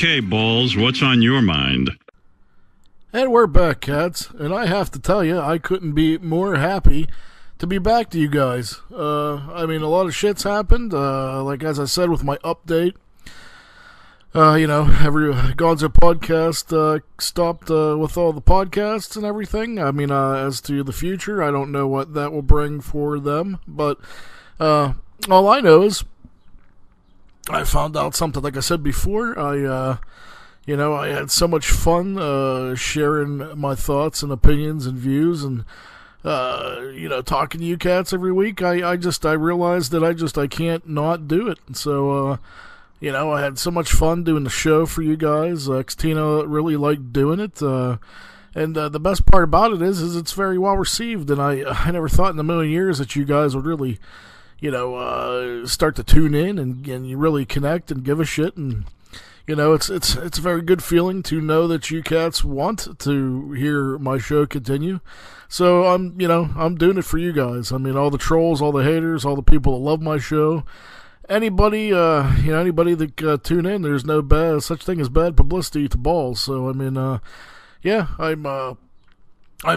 Okay, Balls, what's on your mind? And we're back, cats, and I have to tell you, I couldn't be more happy to be back to you guys. I mean, a lot of shit's happened, like as I said with my update. Every Gonzo podcast stopped with all the podcasts and everything. I mean, as to the future, I don't know what that will bring for them, but all I know is I found out something, like I said before. I had so much fun sharing my thoughts and opinions and views and, talking to you cats every week. I realized that I can't not do it. So, I had so much fun doing the show for you guys. XTina really liked doing it. And the best part about it is it's very well received. And I never thought in a million years that you guys would really, start to tune in and you really connect and give a shit. And, it's a very good feeling to know that you cats want to hear my show continue. So I'm doing it for you guys. I mean, all the trolls, all the haters, all the people that love my show. Anybody that tune in, there's no such thing as bad publicity to Balls. So I mean, I'm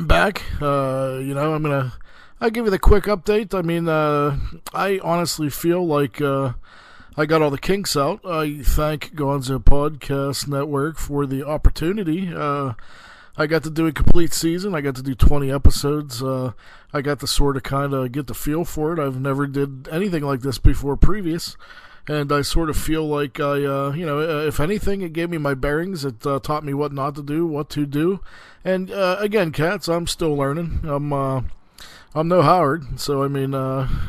back. I'll give you the quick update. I mean, I honestly feel like I got all the kinks out. I thank Gonzo Podcast Network for the opportunity. I got to do a complete season. I got to do 20 episodes. I got to sort of kind of get the feel for it. I've never did anything like this before previous. And I sort of feel like if anything, it gave me my bearings. It taught me what not to do, what to do. And again, cats, I'm still learning. I'm no Howard, so I mean,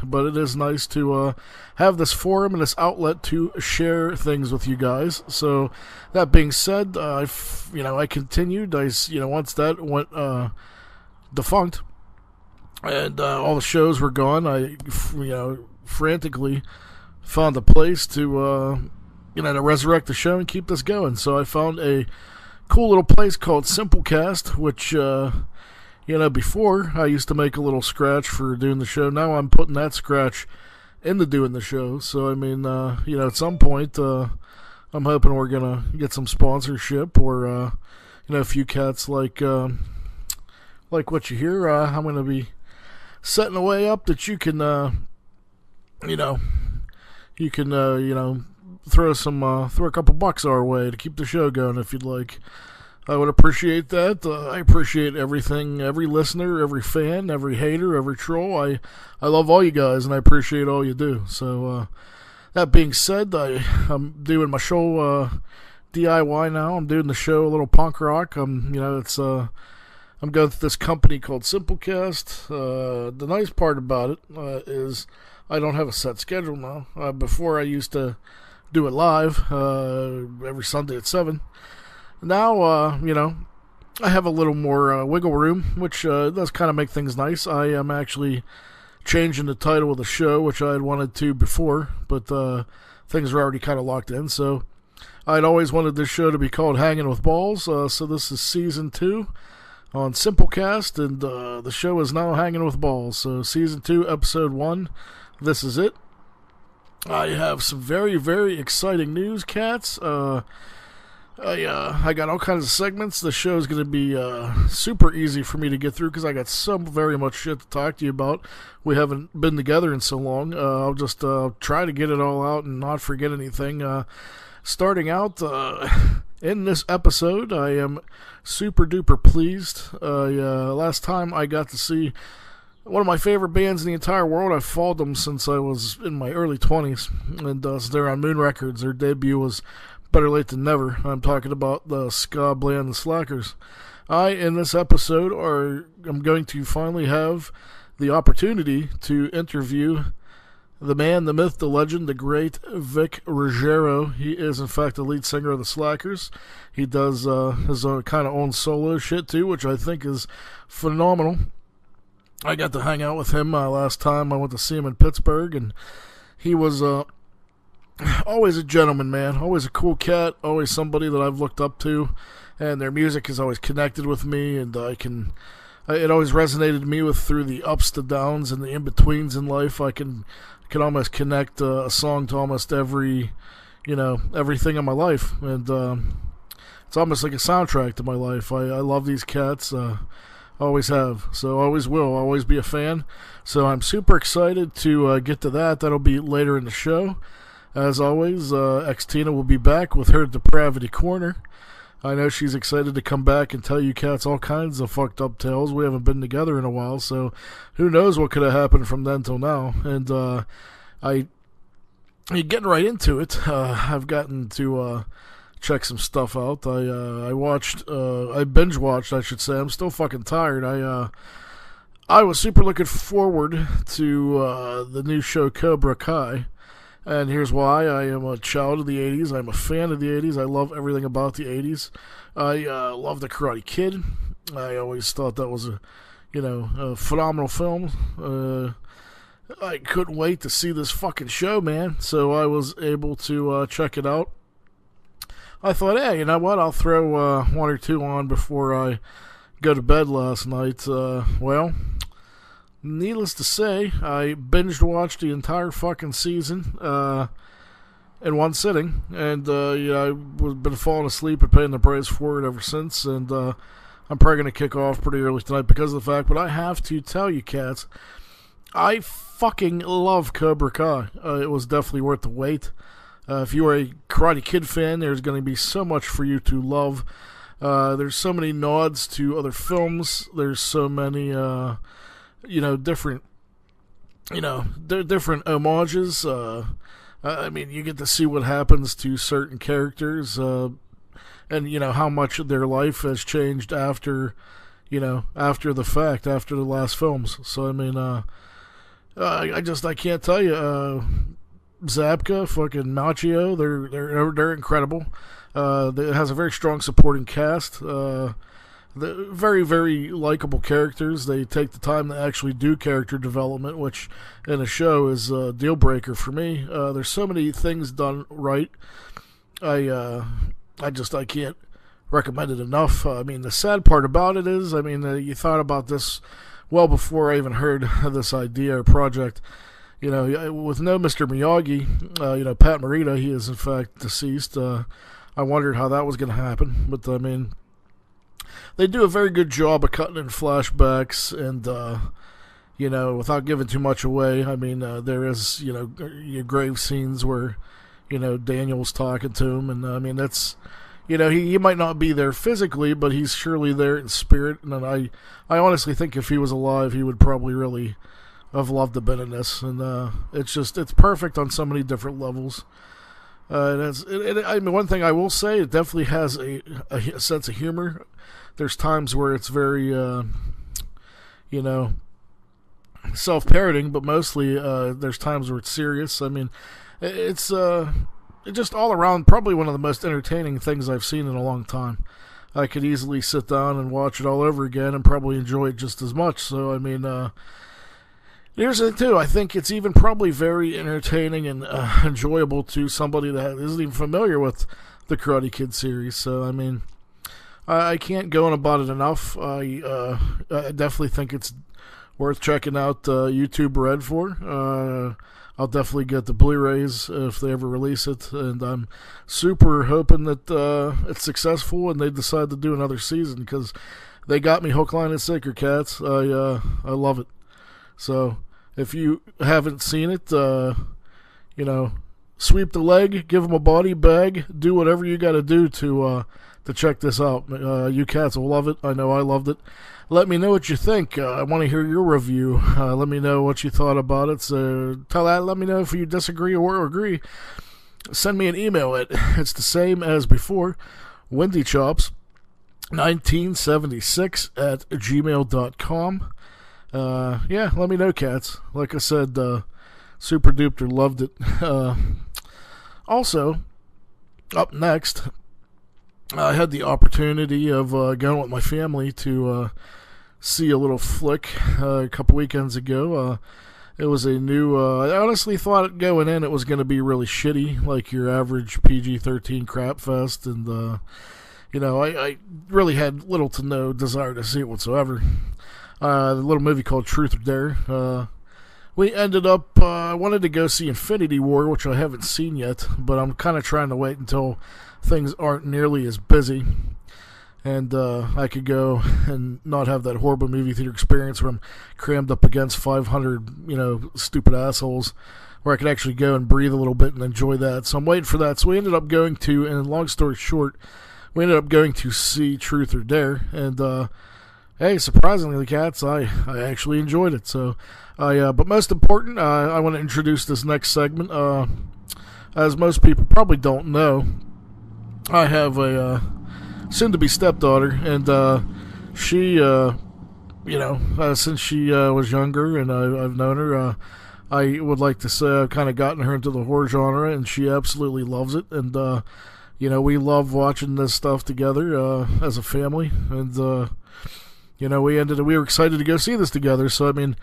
but it is nice to have this forum and this outlet to share things with you guys. So that being said, I continued. Once that went defunct and all the shows were gone, I frantically found a place to to resurrect the show and keep this going. So I found a cool little place called Simplecast, which before I used to make a little scratch for doing the show. Now I'm putting that scratch into doing the show. So, I mean, at some point, I'm hoping we're going to get some sponsorship or, a few cats like what you hear. I'm going to be setting a way up that you can, throw a couple bucks our way to keep the show going if you'd like. I would appreciate that. I appreciate everything, every listener, every fan, every hater, every troll. I love all you guys, and I appreciate all you do. So, that being said, I'm doing my show DIY now. I'm doing the show a little punk rock. I'm going through this company called Simplecast. The nice part about it is I don't have a set schedule now. Before I used to do it live every Sunday at 7. Now, I have a little more wiggle room, which does kind of make things nice. I am actually changing the title of the show, which I had wanted to before, but things are already kind of locked in. So I'd always wanted this show to be called Hanging with Balls. So this is Season 2 on Simplecast, and the show is now Hanging with Balls. So Season 2, Episode 1, this is it. I have some very, very exciting news, cats. I got all kinds of segments. The show is going to be super easy for me to get through because I got so very much shit to talk to you about. We haven't been together in so long. I'll just try to get it all out and not forget anything. Starting out in this episode, I am super duper pleased. Last time I got to see one of my favorite bands in the entire world. I've followed them since I was in my early 20s, and they're on Moon Records. Their debut was better late than never. I'm talking about the ska band The Slackers. In this episode, I'm going to finally have the opportunity to interview the man, the myth, the legend, the great Vic Ruggiero. He is, in fact, the lead singer of The Slackers. He does his own kind of own solo shit, too, which I think is phenomenal. I got to hang out with him last time I went to see him in Pittsburgh, and he was always a gentleman, man. Always a cool cat. Always somebody that I've looked up to, and their music has always connected with me, and it always resonated to me with through the ups, the downs, and the in-betweens in life. I can almost connect a song to almost every everything in my life, and it's almost like a soundtrack to my life. I love these cats. Always have, so always will, always be a fan. So I'm super excited to get to that. That'll be later in the show. As always, XTina will be back with her Depravity Corner. I know she's excited to come back and tell you cats all kinds of fucked up tales. We haven't been together in a while, so who knows what could have happened from then till now. And getting right into it, I've gotten to check some stuff out. I binge watched, I should say. I'm still fucking tired. I was super looking forward to the new show Cobra Kai. And here's why. I am a child of the 80s. I'm a fan of the 80s. I love everything about the 80s. I love The Karate Kid. I always thought that was a phenomenal film. I couldn't wait to see this fucking show, man. So I was able to check it out. I thought, hey, you know what? I'll throw one or two on before I go to bed last night. Well, needless to say, I binged watched the entire fucking season in one sitting, and I've been falling asleep and paying the price for it ever since, and I'm probably going to kick off pretty early tonight because of the fact, but I have to tell you cats, I fucking love Cobra Kai. It was definitely worth the wait. If you are a Karate Kid fan, there's going to be so much for you to love. There's so many nods to other films. There's so many different homages. I mean, you get to see what happens to certain characters, and how much their life has changed after the fact, after the last films. So I mean, I can't tell you. Zabka, fucking Machio, they're incredible. It has a very strong supporting cast. The very, very likable characters. They take the time to actually do character development, which in a show is a deal breaker for me. There's so many things done right. I can't recommend it enough. I mean, the sad part about it is, you thought about this well before I even heard this idea or project. With no Mr. Miyagi, Pat Morita, he is in fact deceased. I wondered how that was going to happen, but I mean, they do a very good job of cutting in flashbacks, and without giving too much away. I mean, there is your grave scenes where Daniel's talking to him, and I mean that's he might not be there physically, but he's surely there in spirit. And I honestly think if he was alive, he would probably really have loved to been in this, and it's perfect on so many different levels. One thing I will say, it definitely has a sense of humor. There's times where it's very, self-parroting, but mostly there's times where it's serious. I mean, it's just all around probably one of the most entertaining things I've seen in a long time. I could easily sit down and watch it all over again and probably enjoy it just as much. So, I mean, here's the thing, too. I think it's even probably very entertaining and enjoyable to somebody that isn't even familiar with the Karate Kid series. So, I mean, I can't go on about it enough. I definitely think it's worth checking out YouTube Red for. I'll definitely get the Blu-rays if they ever release it, and I'm super hoping that it's successful and they decide to do another season, because they got me hook, line, and sinker, cats. I love it. So if you haven't seen it, sweep the leg, give them a body bag, do whatever you got to do to check this out. You cats will love it. I know I loved it. Let me know what you think. I want to hear your review. Let me know what you thought about it. So let me know if you disagree or agree. Send me an email. It's the same as before. WindyChops1976 at gmail.com. Let me know, cats. Like I said, super duper loved it. Also, up next, I had the opportunity of going with my family to see a little flick a couple weekends ago. It was a new... I honestly thought going in it was going to be really shitty, like your average PG-13 crap fest, and I really had little to no desire to see it whatsoever. The little movie called Truth or Dare. we ended up, I wanted to go see Infinity War, which I haven't seen yet, but I'm kind of trying to wait until things aren't nearly as busy. And I could go and not have that horrible movie theater experience where I'm crammed up against 500, stupid assholes, where I could actually go and breathe a little bit and enjoy that. So I'm waiting for that. So we ended up going to, and long story short, we ended up going to see Truth or Dare. And, hey, surprisingly, cats, I actually enjoyed it. So, but most important, I want to introduce this next segment. As most people probably don't know, I have a soon-to-be stepdaughter, and she, since she was younger and I've known her, I would like to say I've kind of gotten her into the horror genre, and she absolutely loves it. And we love watching this stuff together as a family, and we were excited to go see this together. So I mean,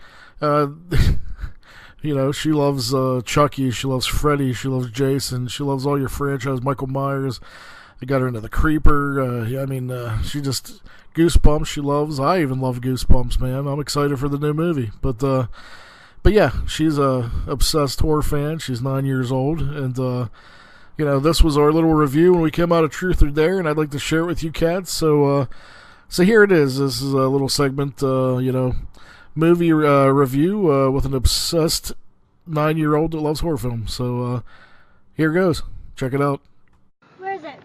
she loves Chucky, she loves Freddy, she loves Jason, she loves all your franchise, Michael Myers. I got her into the Creeper. She just Goosebumps. She loves. I even love Goosebumps, man. I'm excited for the new movie. But yeah, she's a obsessed horror fan. She's 9 years old, and this was our little review when we came out of Truth or Dare, and I'd like to share it with you cats. So here it is. This is a little segment, movie review with an obsessed 9-year-old that loves horror films. So here goes. Check it out. Where is it?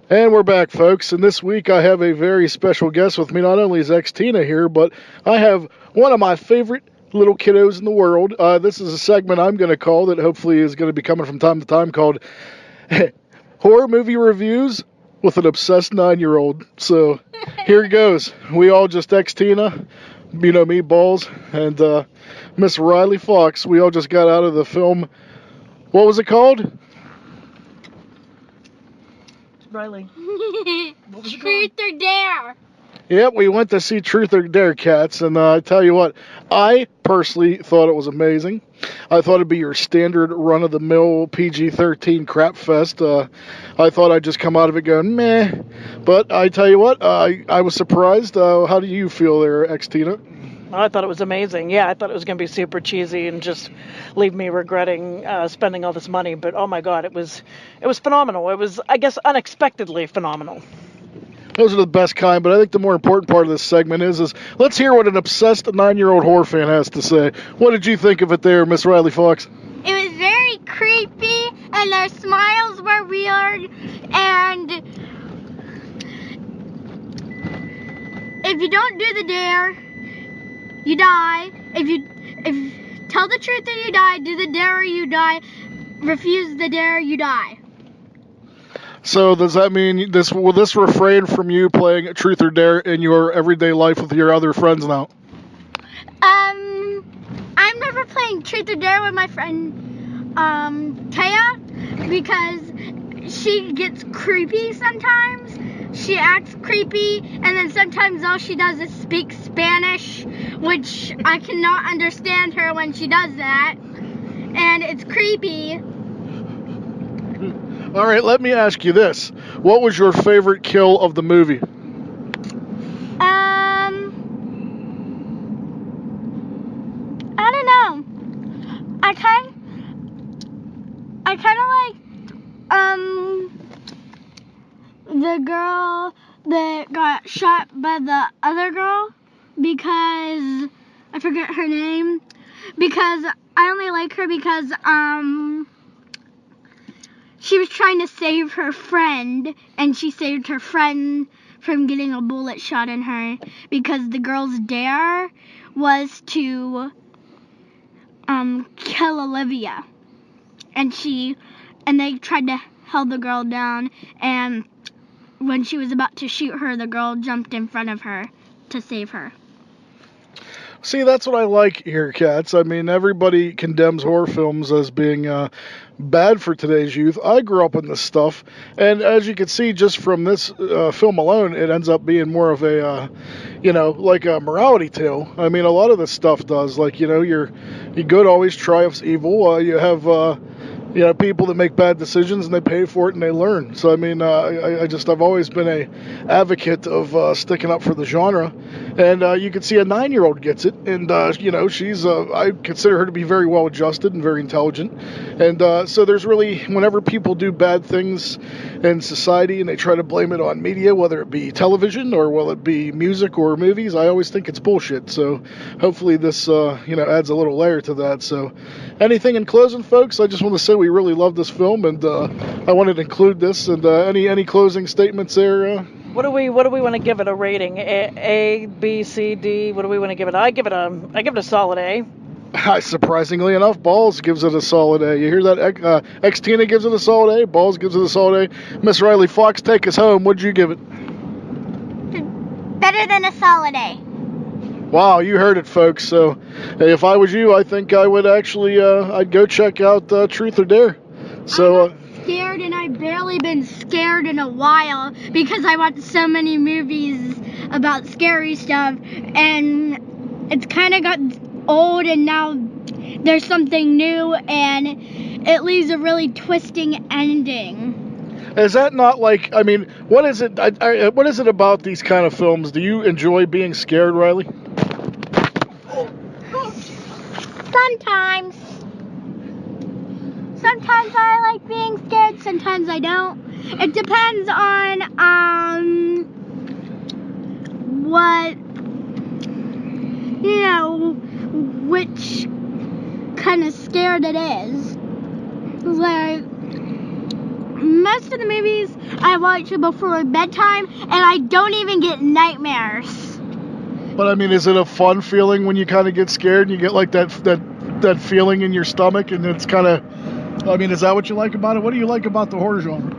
And we're back, folks, and this week I have a very special guest with me. Not only is XTina here, but I have one of my favorite little kiddos in the world. This is a segment I'm going to call that hopefully is going to be coming from time to time called Horror Movie Reviews with an Obsessed 9-year-old. So here it goes. We all just XTina, me, Balls, and Miss Riley Fox. We all just got out of the film. What was it called? Riley. Truth or Dare. Yep, we went to see Truth or Dare, cats, and I tell you what, I personally thought it was amazing. I thought it'd be your standard run-of-the-mill PG-13 crap fest. I thought I'd just come out of it going, meh, but I tell you what, I was surprised. How do you feel there, XTina? I thought it was amazing. Yeah, I thought it was going to be super cheesy and just leave me regretting spending all this money. But oh my God, it was phenomenal. It was, I guess, unexpectedly phenomenal. Those are the best kind, but I think the more important part of this segment is let's hear what an obsessed 9-year-old horror fan has to say. What did you think of it there, Miss Riley Fox? It was very creepy, and their smiles were weird, and if you don't do the dare, you die. If tell the truth or you die, do the dare or you die, refuse the dare, you die. So does that mean will this refrain from you playing Truth or Dare in your everyday life with your other friends now? I'm never playing Truth or Dare with my friend Taya, because she gets creepy sometimes. She acts creepy, and then sometimes all she does is speak Spanish, which I cannot understand her when she does that, and it's creepy. All right, let me ask you this. What was your favorite kill of the movie? I don't know. I kind of like the girl that got shot by the other girl, because I forget her name, because I only like her because she was trying to save her friend, and she saved her friend from getting a bullet shot in her, because the girl's dare was to kill Olivia, and they tried to hold the girl down, and when she was about to shoot her, the girl jumped in front of her to save her. See, that's what I like here, cats. I mean, everybody condemns horror films as being bad for today's youth. I grew up in this stuff, and as you can see just from this film alone, it ends up being more of a, like a morality tale. I mean, a lot of this stuff does. Like, your good always triumphs evil. You have, people that make bad decisions and they pay for it and they learn. So I mean, I've always been a advocate of sticking up for the genre, and you can see a 9-year-old gets it, and she's I consider her to be very well adjusted and very intelligent, and so there's really, whenever people do bad things in society and they try to blame it on media, whether it be television or whether it be music or movies, I always think it's bullshit. So hopefully this adds a little layer to that. So anything in closing, folks? I just want to say we really love this film, and I wanted to include this. And any closing statements there? What do we want to give it a rating? A, B, C, D. What do we want to give it? I give it a solid A. Surprisingly enough, Balls gives it a solid A. You hear that? XTina gives it a solid A. Balls gives it a solid A. Miss Riley Fox, take us home. What'd you give it? Better than a solid A. Wow, you heard it, folks. So if I was you, I think I would actually I'd go check out Truth or Dare. So I'm scared, and I've barely been scared in a while because I watch so many movies about scary stuff, and it's kind of got old, and now there's something new, and it leaves a really twisting ending. Is that not like, I mean, what is it? What is it about these kind of films? Do you enjoy being scared, Riley? Sometimes. Sometimes I like being scared, sometimes I don't. It depends on which kind of scared it is. Like, most of the movies I watch before bedtime, and I don't even get nightmares. But I mean, is it a fun feeling when you kind of get scared and you get like that feeling in your stomach, and it's kind of, I mean, is that what you like about it? What do you like about the horror genre?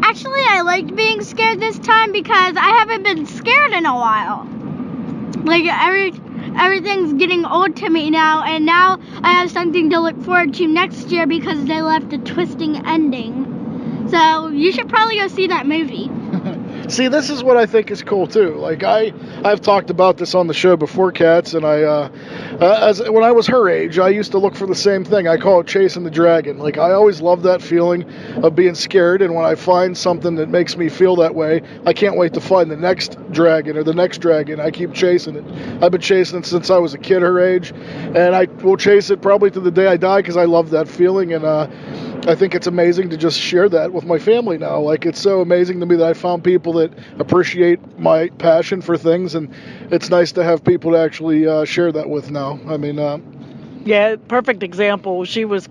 Actually, I liked being scared this time because I haven't been scared in a while. Like, everything's getting old to me now, and now I have something to look forward to next year because they left a twisting ending. So you should probably go see that movie. See, this is what I think is cool too. Like I've talked about this on the show before, Cats, and when I was her age, I used to look for the same thing. I call it chasing the dragon. Like, I always love that feeling of being scared, and when I find something that makes me feel that way, I can't wait to find the next dragon or the next dragon. I keep chasing it. I've been chasing it since I was a kid her age, and I will chase it probably to the day I die because I love that feeling, and I think it's amazing to just share that with my family now. Like, it's so amazing to me that I found people that appreciate my passion for things, and it's nice to have people to actually share that with now. I mean, yeah, perfect example.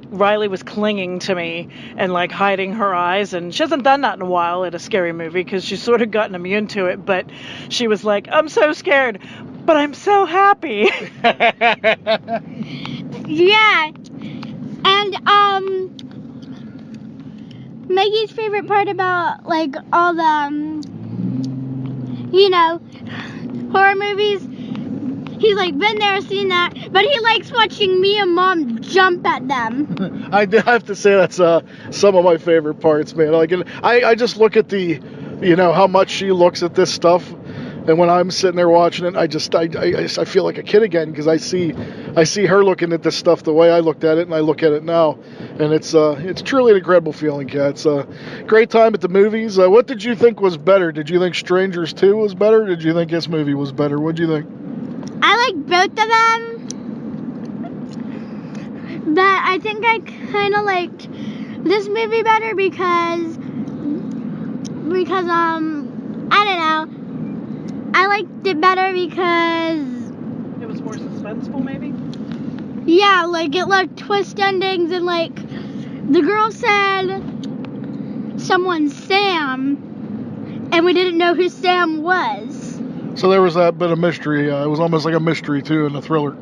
Riley was clinging to me and like hiding her eyes, and she hasn't done that in a while at a scary movie because she's sort of gotten immune to it, but she was like, I'm so scared, but I'm so happy. Yeah. And Maggie's favorite part about like all the horror movies, he's like been there, seen that, but he likes watching me and Mom jump at them. I have to say that's some of my favorite parts, man. Like, I just look at the, how much she looks at this stuff, and when I'm sitting there watching it, I feel like a kid again because I see her looking at this stuff the way I looked at it, and I look at it now, and it's truly an incredible feeling, Kat. It's a great time at the movies. What did you think was better? Did you think Strangers 2 was better? Or did you think this movie was better? What did you think? I like both of them, but I think I kind of liked this movie better because I don't know. I liked it better because it was more suspenseful, maybe? Yeah, like it left twist endings, and like the girl said someone Sam, and we didn't know who Sam was. So there was that bit of mystery. It was almost like a mystery too, and a thriller.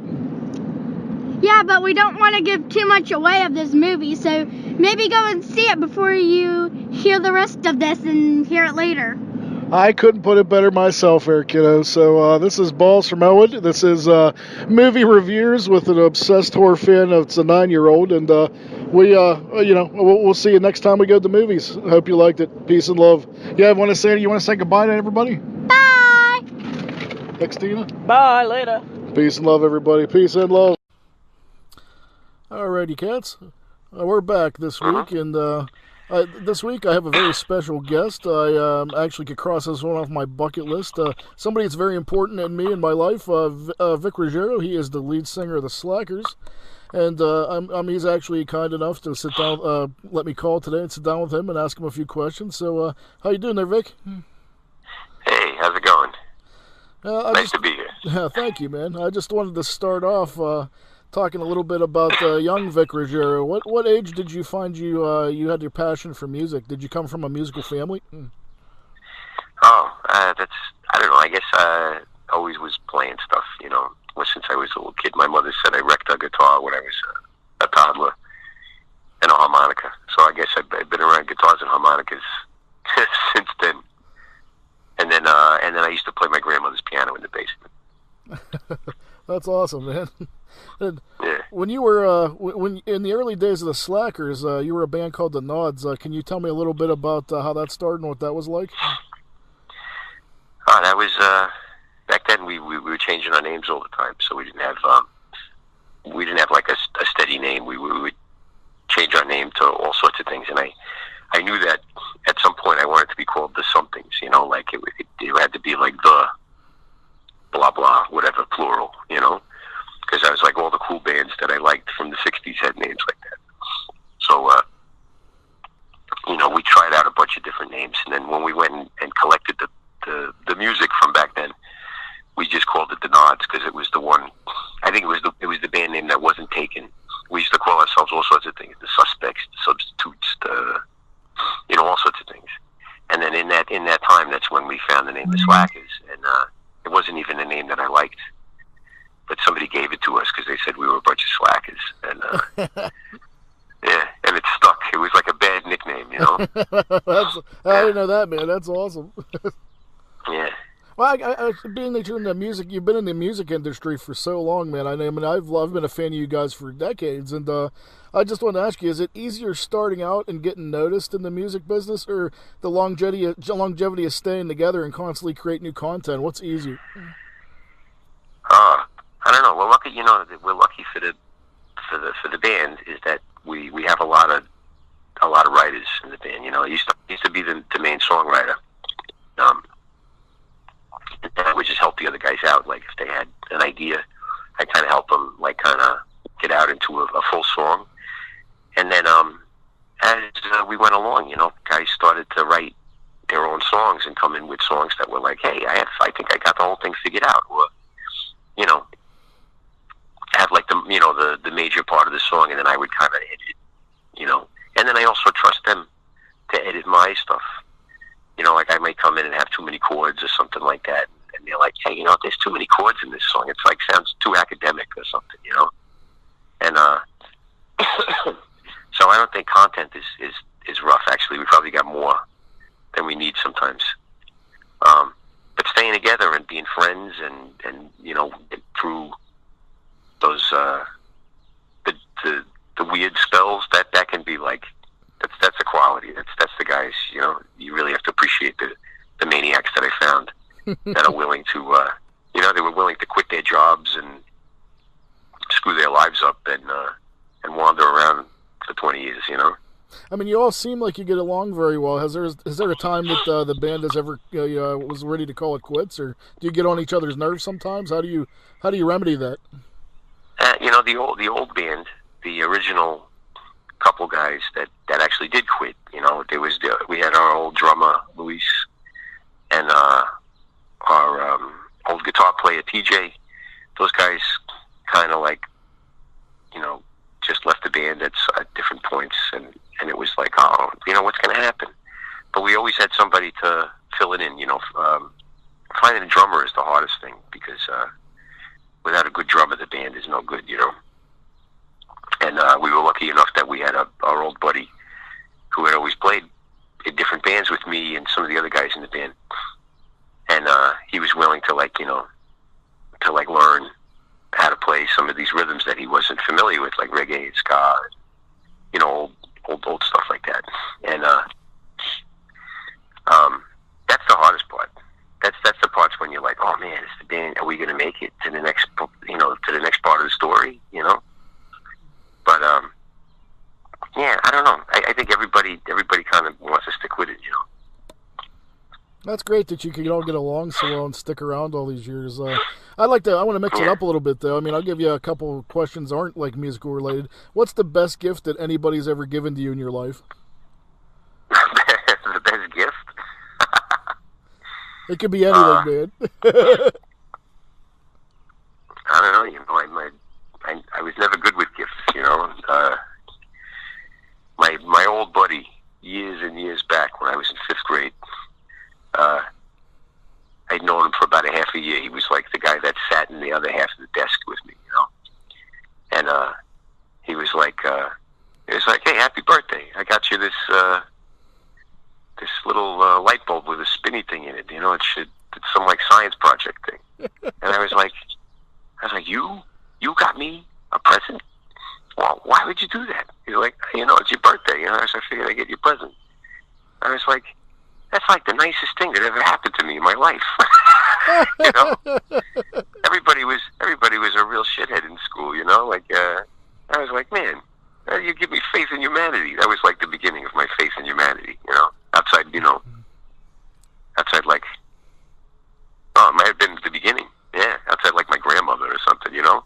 Yeah, but we don't want to give too much away of this movie, so maybe go and see it before you hear the rest of this and hear it later. I couldn't put it better myself, there, kiddo. So this is Balls from Ellwood. This is movie reviews with an obsessed horror fan. It's a 9-year-old, and we'll see you next time we go to the movies. Hope you liked it. Peace and love. Yeah, you want to say goodbye to everybody? Bye. XTina. Bye. Later. Peace and love, everybody. Peace and love. Alrighty, cats. We're back this week, and this week I have a very special guest. I actually could cross this one off my bucket list. Somebody that's very important in me in my life, Vic Ruggiero. He is the lead singer of the Slackers, and he's actually kind enough to sit down, let me call today and sit down with him and ask him a few questions. So, how you doing there, Vic? Hey, how's it going? Nice to be here. Yeah, thank you, man. I just wanted to start off talking a little bit about young Vic Ruggiero. What age did you find you had your passion for music? Did you come from a musical family? Oh, I don't know. I guess I always was playing stuff, since I was a little kid. My mother said I wrecked a guitar when I was a toddler and a harmonica. So I guess I've been around guitars and harmonicas since then. And then I used to play my grandmother's piano in the basement. That's awesome, man. And yeah. When you were when in the early days of the Slackers, you were a band called the Nods. Can you tell me a little bit about how that started and what that was like? That was back then. We were changing our names all the time, so we didn't have like a steady name. We would change our name to all sorts of things, and I knew that at some point I wanted to be called the somethings, like it had to be like the blah blah whatever plural, because I was like all the cool bands that I liked from the '60s had names like that. So we tried out a bunch of different names, and then when we went and collected the music from back then, we just called it the Nods because it was the one. I think it was the band name that wasn't taken. We used to call ourselves all sorts of things: the Suspects, the Substitutes, all sorts of things. And then in that time, that's when we found the name the Slackers, and it wasn't even a name that I liked, but somebody gave it to us because they said we were a bunch of slackers, and yeah, and it stuck. It was like a bad nickname, I didn't know that, man. That's awesome. Yeah. Well, being that you're in the music, you've been in the music industry for so long, man. I mean, I've been a fan of you guys for decades, and I just wanted to ask you: is it easier starting out and getting noticed in the music business, or the longevity of staying together and constantly create new content? What's easier? I don't know. We're lucky, we're lucky for the band is that we have a lot of writers in the band. I used to be the main songwriter. And I would just help the other guys out. Like if they had an idea, I kind of help them, get out into a full song. And then as we went along, guys started to write their own songs and come in with songs that were like, hey, I think I got the whole thing figured out, or have like the major part of the song, and then I would kind of edit, and then I also trust them to edit my stuff. Like I might come in and have too many chords or something like that, and they're like, hey, there's too many chords in this song. It's like sounds too academic or something, And so I don't think content is rough. Actually, we probably got more than we need sometimes. But staying together and being friends and through those the weird spells that can be like. That's a quality. That's the guys. You really have to appreciate the maniacs that I found that are willing to. They were willing to quit their jobs and screw their lives up and wander around for 20 years. I mean, you all seem like you get along very well. Is there a time that the band has ever was ready to call it quits, or do you get on each other's nerves sometimes? How do you remedy that? The old band, the original couple guys that actually did quit. We had our old drummer Luis and our old guitar player TJ. Those guys kind of just left the band at different points, and it was like, oh, what's going to happen? But we always had somebody to fill it in. Finding a drummer is the hardest thing because without a good drummer, the band is no good. And we were lucky enough that we had our old buddy who had always played in different bands with me and some of the other guys in the band. And he was willing to learn how to play some of these rhythms that he wasn't familiar with, like reggae and ska, old stuff like that. And that's the hardest part. That's the parts when you're like, oh man, it's the band. Are we going to make it to the next, to the next part of the story? But That's great that you can all get along so well and stick around all these years. I want to mix it up a little bit, though. I mean, I'll give you a couple of questions that aren't, like, musical related. What's the best gift that anybody's ever given to you in your life? The best gift? It could be anything, man. I don't know, you know, I was never good with gifts, you know. My old buddy, years and years back when I was in 5th grade, I'd known him for about a half a year. He was like the guy that sat in the other half of the desk with me, you know. And he was like, hey, happy birthday. I got you this little light bulb with a spinny thing in it. You know, it's some like science project thing. And I was like, you got me a present? Well, why would you do that? He's like, you know, it's your birthday. You know, so I figured I'd get you a present. I was like, that's like the nicest thing that ever happened to me in my life. You know, everybody was a real shithead in school. You know, like I was like, man, you give me faith in humanity. That was like the beginning of my faith in humanity. You know, outside like, oh, it might have been the beginning. Yeah, outside like my grandmother or something. You know.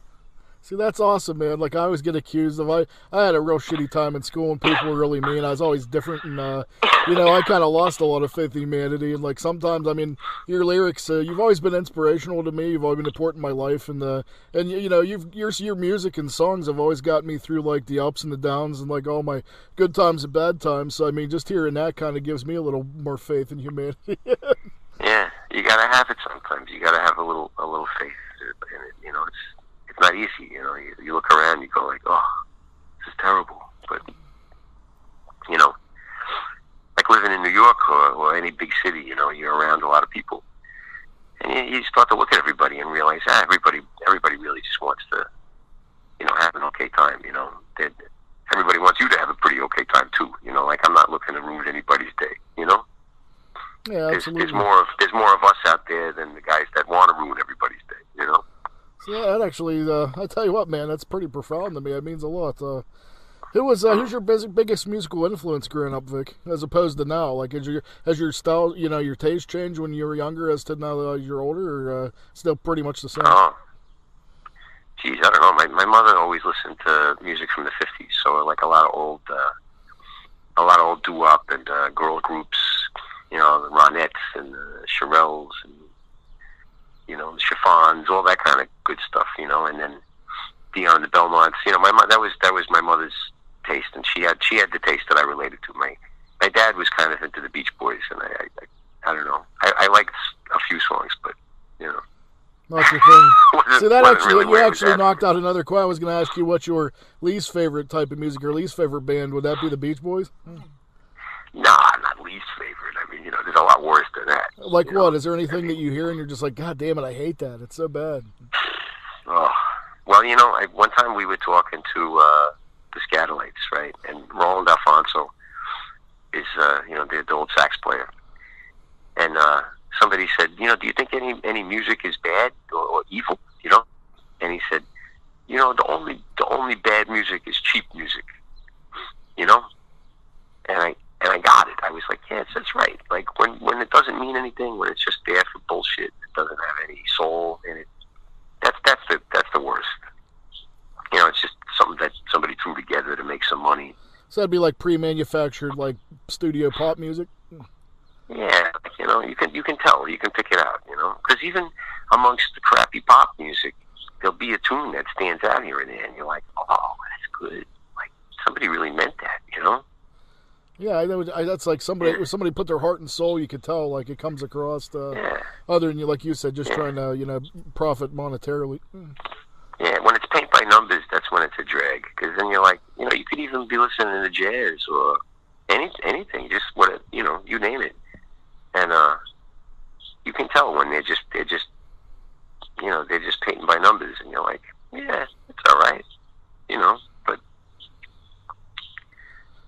See, that's awesome, man. Like, I always get accused of, I had a real shitty time in school and people were really mean. I was always different and, you know, I kind of lost a lot of faith in humanity. And, like, sometimes, I mean, your lyrics, you've always been inspirational to me. You've always been important in my life. And you know, your music and songs have always got me through, like, the ups and the downs and, like, all my good times and bad times. So, I mean, just hearing that kind of gives me a little more faith in humanity. Yeah, you got to have it sometimes. You got to have a little faith in it. You know, it's not easy, you know. You look around, you go like, oh, this is terrible. But, you know, like living in New York or any big city, you know, you're around a lot of people. And you start to look at everybody and realize, everybody really just wants to, you know, have an okay time, you know. Everybody wants you to have a pretty okay time, too. You know, like I'm not looking to ruin anybody's day, you know. Yeah, absolutely. There's more of us out there than the guys that want to ruin everybody's day, you know. Yeah, that actually, I tell you what, man, that's pretty profound to me. It means a lot. Who's your biggest musical influence growing up, Vic, as opposed to now? Like, has your style, you know, your taste changed when you were younger as to now you're older, or still pretty much the same? Oh, geez, I don't know. My mother always listened to music from the 50s, so like a lot of old doo-wop and girl groups, you know, the Ronettes and the Shirelles and, you know, the Chiffons, all that kind of good stuff, you know, and then Dion the Belmonts, you know, that was my mother's taste, and she had the taste that I related to. My dad was kind of into the Beach Boys, and I don't know, I liked a few songs, but, you know. That's the thing. See, that actually, you actually knocked out another question. I was going to ask you what's your least favorite type of music or least favorite band. Would that be the Beach Boys? Nah, not least favorite. I mean, you know, there's a lot worse than that. Like what? Know? Is there anything that you hear and you're just like, God damn it, I hate that. It's so bad. Oh, well, you know, one time we were talking to the Scatolites, right? And Roland Alfonso is, you know, the old sax player. And somebody said, you know, do you think any music is bad or evil? You know? And he said, you know, the only bad music is cheap music. You know? And I got it. I was like, yes, that's right. Like when it doesn't mean anything, when it's just there for bullshit, it doesn't have any soul in it. That's the worst. You know, it's just something that somebody threw together to make some money. So that'd be like pre-manufactured, like studio pop music. Yeah, you know, you can tell, you can pick it out. You know, because even amongst the crappy pop music, there'll be a tune that stands out here and there, and you're like, oh, that's good. Like somebody really meant that. You know. Yeah, that's like somebody put their heart and soul. You could tell, like it comes across. Other than like you said, just trying to, you know, profit monetarily. Yeah, when it's paint by numbers, that's when it's a drag. Because then you're like, you know, you could even be listening to jazz or anything, just you know, you name it, and you can tell when they're just, you know, they're just painting by numbers, and you're like, yeah, it's all right, you know, but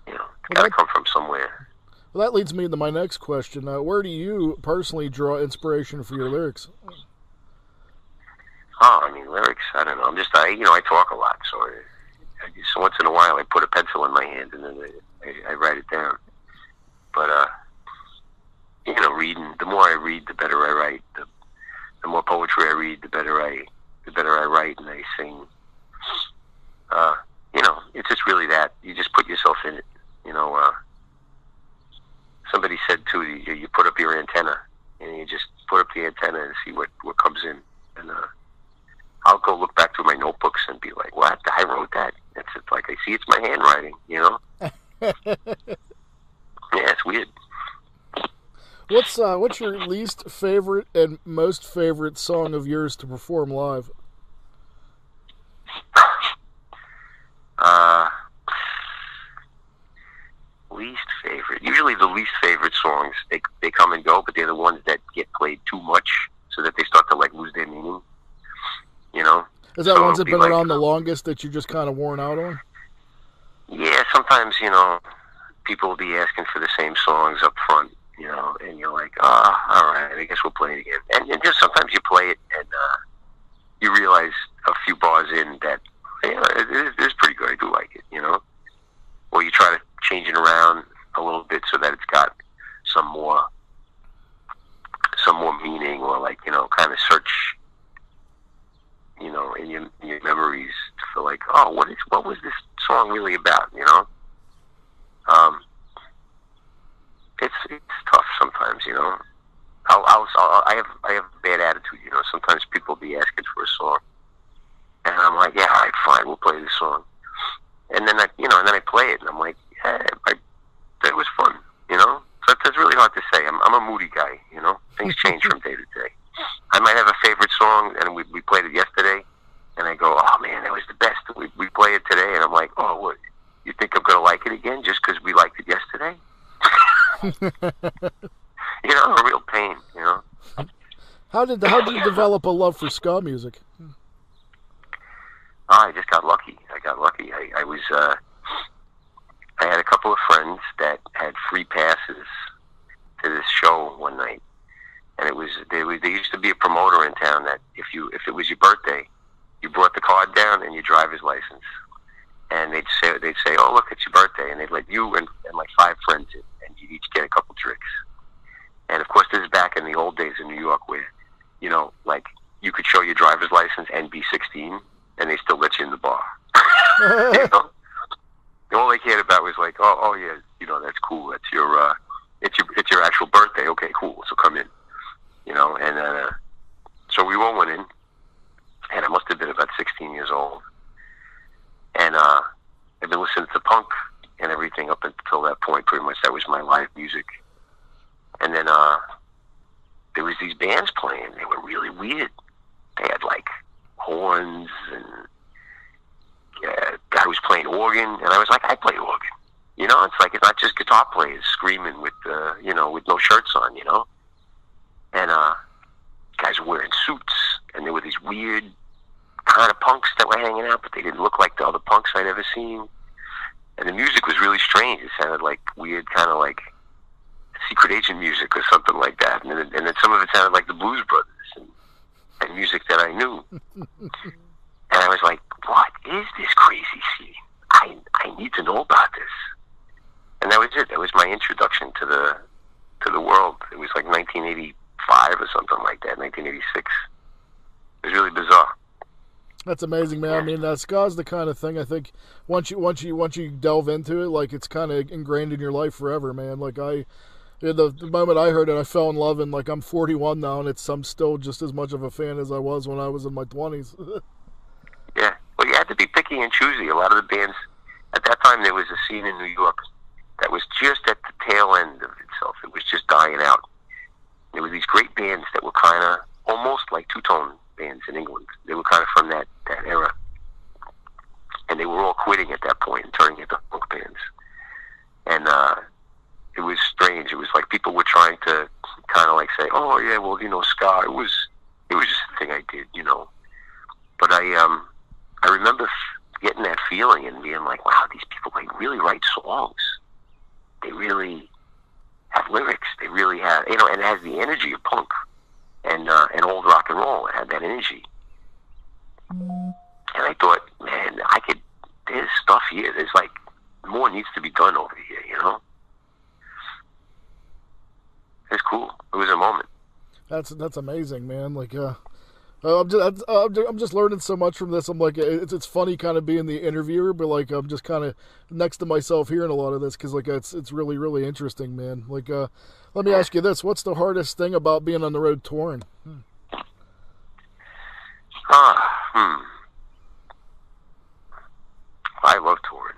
you know, it's got to come from somewhere. Well, that leads me to my next question. Where do you personally draw inspiration for your lyrics? Oh, I mean, lyrics, I don't know. I talk a lot, so I just once in a while I put a pencil in my hand and then I write it down. But, you know, reading, the more I read, the better I write. The more poetry I read, the better I write and I sing. It's just really that. You just put yourself in it. Somebody said too, you put up your antenna, and you just put up the antenna and see what comes in. And I'll go look back through my notebooks and be like, what? I wrote that? It's like I see it's my handwriting, Yeah, it's weird. What's your least favorite and most favorite song of yours to perform live? Least favorite. Usually the least favorite songs, they come and go, but they're the ones that get played too much so that they start to lose their meaning. Is that ones that have been around the longest that you're just kind of worn out on? Yeah, sometimes, people will be asking for the same songs up front, and you're like, all right, I guess we'll play it again. And just sometimes you play it and you realize a few bars in that, it is pretty good. I do like it, Or you try to change it around a little bit so that it's got some more meaning, or kind of search, in your memories for what was this song really about, It's tough sometimes, I have a bad attitude, Sometimes people be asking for a song, and I'm like, yeah, all right, fine, we'll play this song. And then I play it, and I'm like, yeah, that was fun, So it's really hard to say. I'm a moody guy, Things change from day to day. I might have a favorite song, and we played it yesterday, and I go, oh man, that was the best. We play it today, and I'm like, oh, what? You think I'm gonna like it again just because we liked it yesterday? A real pain, How did you develop a love for ska music? I just got lucky. I was I had a couple of friends that had free passes to this show one night, and there used to be a promoter in town that if it was your birthday, you brought the card down and your driver's license, and they'd say, oh, look, it's your birthday, and they'd let you and like 5 friends in, and you'd each get a couple drinks. And of course, this is back in the old days in New York where, you could show your driver's license and be 16, and they still let you in the bar. All they cared about was oh yeah, that's cool. That's your it's your actual birthday. Okay, cool. So come in. And so we all went in, and I must have been about 16 years old, and I've been listening to punk and everything up until that point. Pretty much that was my live music. And then there was these bands playing. They were really weird. They had horns, and guy was playing organ, and I was like, I play organ. It's not just guitar players screaming with with no shirts on, And guys were wearing suits, and there were these weird kind of punks that were hanging out, but they didn't look like the other punks I'd ever seen. And the music was really strange. It sounded like weird, kind of like secret agent music or something like that. And then some of it sounded like the Blues Brothers and music that I knew. And I was like, what is this crazy scene? I need to know about this. And that was it. That was my introduction to the world. It was 1985 or something like that, 1986. It was really bizarre. That's amazing, man. I mean, ska's the kind of thing I think once you delve into it, it's kind of ingrained in your life forever, man. The moment I heard it, I fell in love, and I'm 41 now, and I'm still just as much of a fan as I was when I was in my 20s. Yeah. Well, you had to be picky and choosy. A lot of the bands at that time, there was a scene in New York that was just at the tail end of itself. It was just dying out. There were these great bands that were kind of almost like two-tone bands in England. They were kind of from that era. And they were all quitting at that point and turning into punk bands. And it was strange. It was like people were trying to kind of say, oh, yeah, well, ska, it was just a thing I did, But I remember getting that feeling and being like, wow, these people really write songs. They really have lyrics. They really have, and it has the energy of punk and old rock and roll. It had that energy. And I thought, man, there's stuff here. There's more needs to be done over here, It's cool. It was a moment. That's amazing, man. Like, I'm just learning so much from this. I'm like, it's funny kind of being the interviewer, but like I'm just kind of next to myself hearing a lot of this because like it's really really interesting, man. Like, let me ask you this: what's the hardest thing about being on the road touring? I love touring.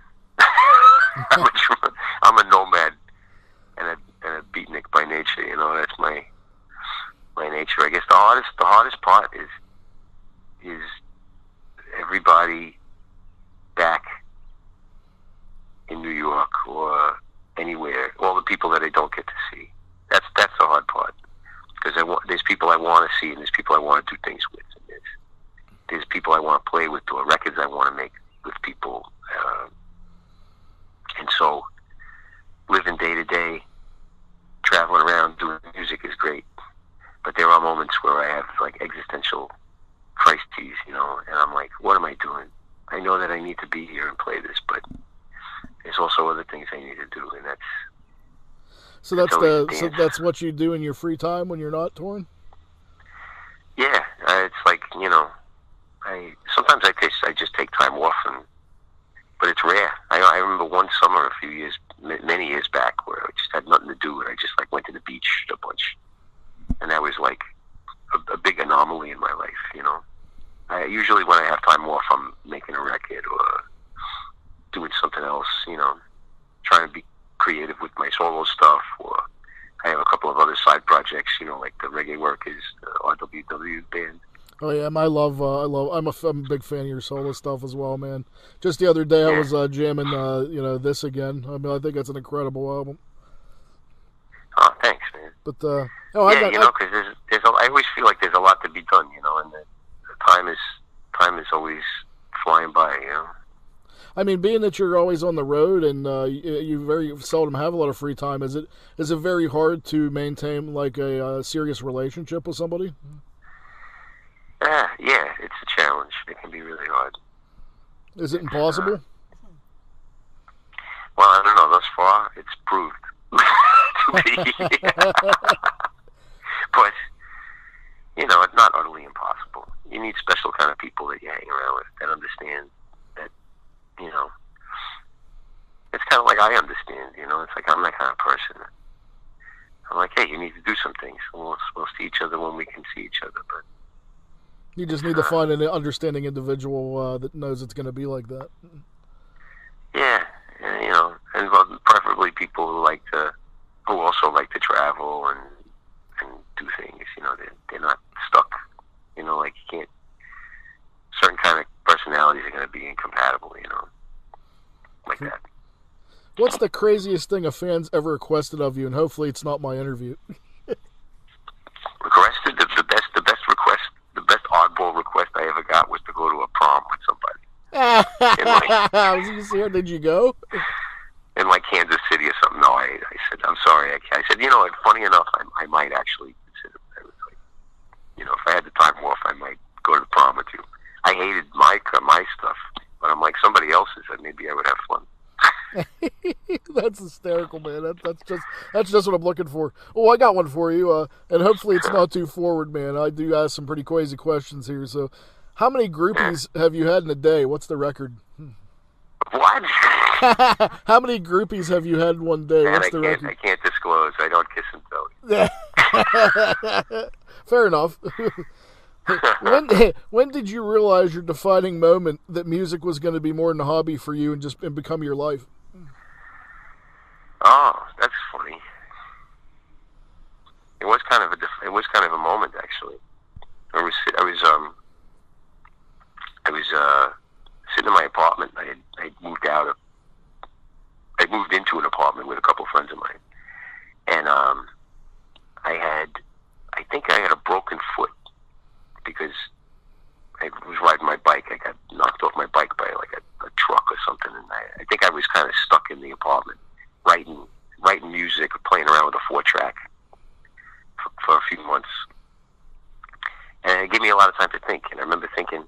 I'm a nomad and a beatnik by nature. You know, that's my nature. I guess the hardest part is everybody back in New York or anywhere. All the people that I don't get to see. That's the hard part because there's people I want to see and there's people I want to do things with. And there's people I want to play with or records I want to make with people. And so living day to day, traveling around doing music is great. But there are moments where I have like existential crises, you know, and I'm like, what am I doing? I know that I need to be here and play this, but there's also other things I need to do, and that's what you do in your free time when you're not touring? Yeah, it's like, you know, sometimes I just take time off, but it's rare. I remember one summer many years back where I just had nothing to do, and I just like went to the beach a bunch. And that was like a big anomaly in my life, you know. Usually when I have time off, I'm making a record or doing something else, you know, trying to be creative with my solo stuff, or I have a couple of other side projects, you know, like the Reggae Workers, the RWW band. Oh yeah, I'm a big fan of your solo stuff as well, man. Just the other day I was jamming, this again. I mean, I think it's an incredible album. Oh, thanks, man. But because I always feel like there's a lot to be done, you know, and the time is always flying by, you know. I mean, being that you're always on the road and you very seldom have a lot of free time, is it very hard to maintain like a serious relationship with somebody? Yeah, it's a challenge. It can be really hard. Is it impossible? Well, I don't know. Thus far, it's proved. But you know, it's not utterly impossible. You need special kind of people that you hang around with that understand that, you know, it's kind of like I understand, you know, it's like I'm that kind of person. I'm like, hey, you need to do some things. We'll see each other when we can see each other, but you just need to find an understanding individual that knows it's going to be like that. Yeah, you know, and preferably people who also like to travel and do things. You know, they're not stuck. You know, like you can't. Certain kind of personalities are going to be incompatible. You know, like that. What's the craziest thing a fan's ever requested of you? And hopefully, it's not my interview. Requested the best request, the best oddball request I ever got was to go to a prom with somebody. Was you here? Did you go? In like Kansas City or something. No, I said, I'm sorry. I said, you know, funny enough, I might actually consider it. I was like, you know, if I had the time off, I might go to the prom with you. I hated my stuff, but I'm like, somebody else's, and maybe I would have fun. That's hysterical, man. That's just what I'm looking for. Oh, I got one for you, and hopefully it's not too forward, man. I do ask some pretty crazy questions here. So, how many groupies have you had in a day? What's the record? What? How many groupies have you had in one day? Man, What's the record? I can't disclose. I don't kiss and tell. Fair enough. When did you realize your defining moment that music was going to be more than a hobby for you and become your life? Oh, that's funny. It was kind of a moment, actually. I was sitting in my apartment. I moved into an apartment with a couple of friends of mine, and I think I had a broken foot because I was riding my bike. I got knocked off my bike by like a truck or something, and I think I was kind of stuck in the apartment, writing music, or playing around with a 4-track for a few months, and it gave me a lot of time to think. And I remember thinking,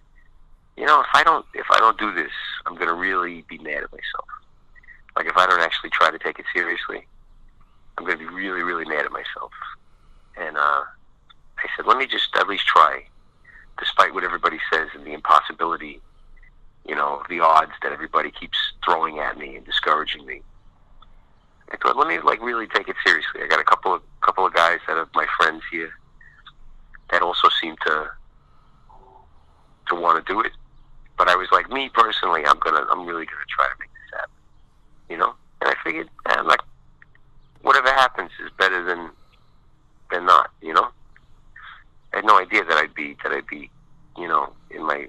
you know, if I don't do this, I'm going to really be mad at myself. Like if I don't actually try to take it seriously, I'm going to be really, really mad at myself. And I said, let me just at least try, despite what everybody says and the impossibility, the odds that everybody keeps throwing at me and discouraging me. I thought, let me really take it seriously. I got a couple of guys that are my friends here that also seem to want to do it. But I was like, me personally, I'm really gonna try to make this happen. And I figured, whatever happens is better than not. I had no idea that I'd be in my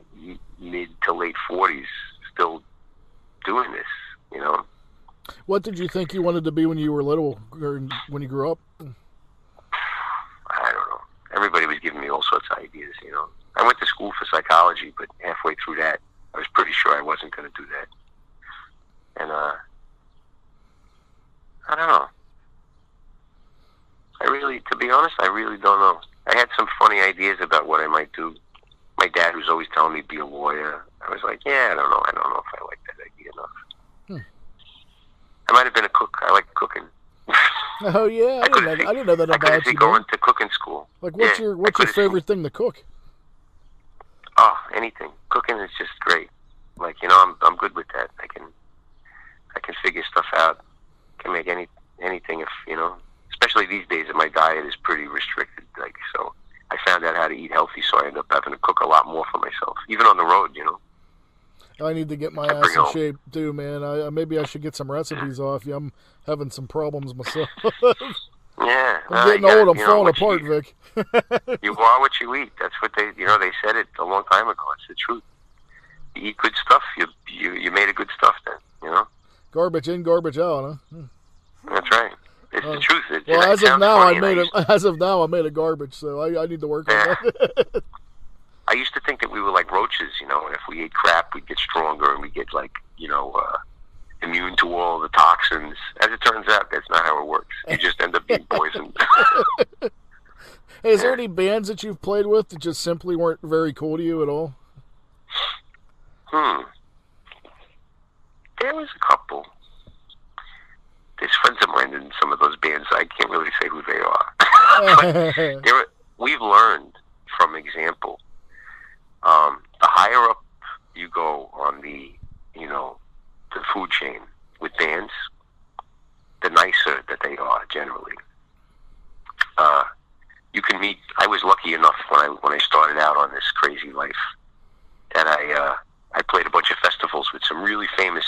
mid to late 40s still doing this. What did you think you wanted to be when you were little, or when you grew up? I don't know. Everybody was giving me all sorts of ideas. I went to school for psychology, but halfway through that, I was pretty sure I wasn't going to do that. And I don't know. To be honest, I really don't know. I had some funny ideas about what I might do. My dad was always telling me to be a lawyer. I was like, yeah, I don't know if I like that idea enough. I might have been a cook. I like cooking. Oh yeah, I didn't know that about you. I could see going to cooking school. What's your favorite thing to cook? Oh, anything. Cooking is just great. I'm good with that. I can figure stuff out. Can make anything if especially these days that my diet is pretty restricted. So I found out how to eat healthy, so I end up having to cook a lot more for myself, even on the road. I need to get my ass in shape too, man. Maybe I should get some recipes off you. I'm having some problems myself. Yeah, I'm getting old. I'm falling apart, Vic. You are what you eat. That's what they said it a long time ago. It's the truth. You eat good stuff. You made a good stuff then. Garbage in, garbage out, huh? That's right. It's the truth. As of now, I made a garbage, so I need to work on that. I used to think that we were like roaches, and if we ate crap, we'd get stronger and we'd get immune to all the toxins. As it turns out, that's not how it works. You just end up being poisoned. Hey, is there any bands that you've played with that just simply weren't very cool to you at all? There was a couple. There's friends of mine in some of those bands. I can't really say who they are. But we've learned from example. The higher up you go on the food chain with bands, the nicer that they are generally. You can meet. I was lucky enough when I started out on this crazy life that I played a bunch of festivals with some really famous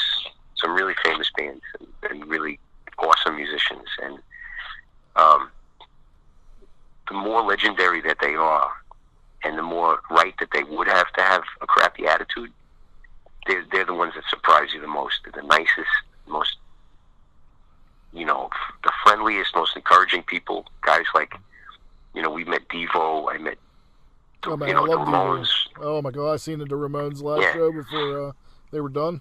bands and really awesome musicians. And the more legendary that they are, and the more right that they would have to have a crappy attitude, they're the ones that surprise you the most. They're the nicest, most, the friendliest, most encouraging people. Guys like, we met Devo. I met, the Ramones. Oh my God, I seen the Ramones last show before they were done.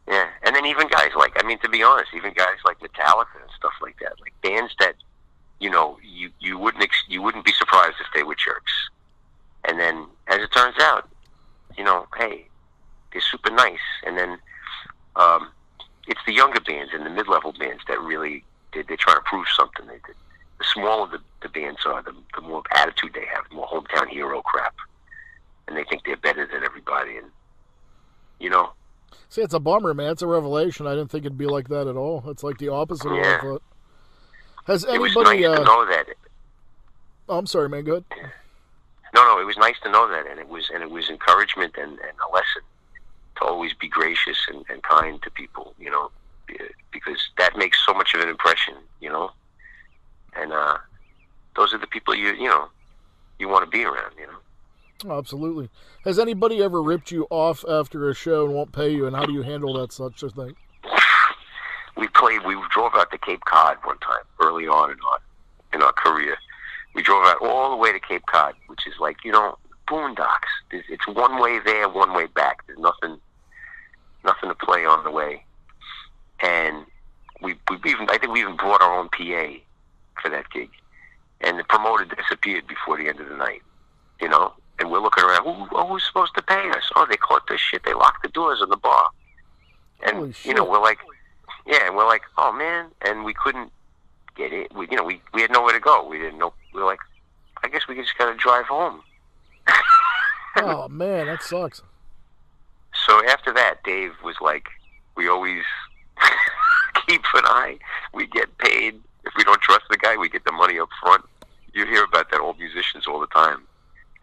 Yeah, and then even guys to be honest, even guys like Metallica and stuff like that, like bands that, you wouldn't be surprised if they were jerks. And then, as it turns out, hey, they're super nice. And then it's the younger bands and the mid-level bands that really, they're trying to prove something. The smaller the bands are, the more attitude they have, the more hometown hero crap. And they think they're better than everybody. And, See, it's a bummer, man. It's a revelation. I didn't think it'd be like that at all. It's like the opposite of what I thought. Has anybody... It was nice to know that. Oh, I'm sorry, man. Go ahead. No, it was nice to know that, and it was encouragement and a lesson to always be gracious and kind to people, because that makes so much of an impression, and those are the people you want to be around, Oh, absolutely. Has anybody ever ripped you off after a show and won't pay you, and how do you handle that such a thing? We drove out to Cape Cod one time early on in our career. We drove out all the way to Cape Cod, which is like, boondocks. It's one way there, one way back. There's nothing to play on the way. And I think we even brought our own PA for that gig. And the promoter disappeared before the end of the night, And we're looking around, who's supposed to pay us? Oh, they caught this shit. They locked the doors of the bar. And, we're like, oh, man. And we couldn't get it. We had nowhere to go. We didn't know. We were like, I guess we just got to drive home. Oh, man, that sucks. So after that, Dave was like, we always keep an eye. We get paid. If we don't trust the guy, we get the money up front. You hear about that, old musicians all the time.